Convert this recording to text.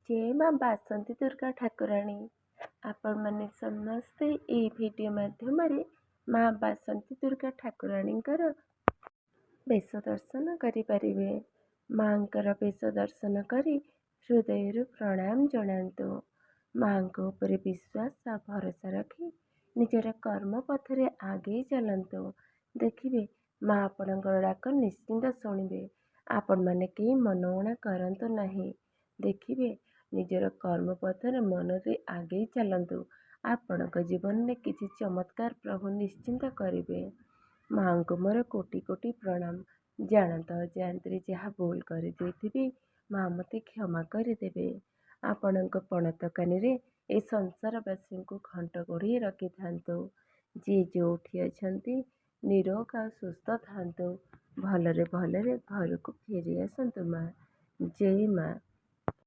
जय माँ बासंती दुर्गा ठाकुराणी आपने समस्ते ये वीडियो माध्यम माँ बासंती दुर्गा ठाकुराणी बेश दर्शन करें। माँ बेश दर्शन कर हृदय प्रणाम जनातु। माँ उपर विश्वास आ भरोसा रखी निजर कर्म पथरे आगे चलतु। देखिए माँ आपण डाक निश्चिंत शुणे। आपण मैंने कहीं मनोणा करतु नहीं। देखिए निजर कर्म पथर मन से आगे चलतु। आपण जीवन में किसी चमत्कार प्रभु निश्चिंत करेंगे। माँ को मोर कोटि कोटि प्रणाम। जानत जानते जहाँ भूल कर माँ मत क्षमा करदे। आपण पणत कानी ए संसारवासी को घंट घोड़ी रखि था। जी जो अच्छा निरोग आ सुस्थ था। भलरे भलरे घर को फेरी आसतु माँ। जय माँ।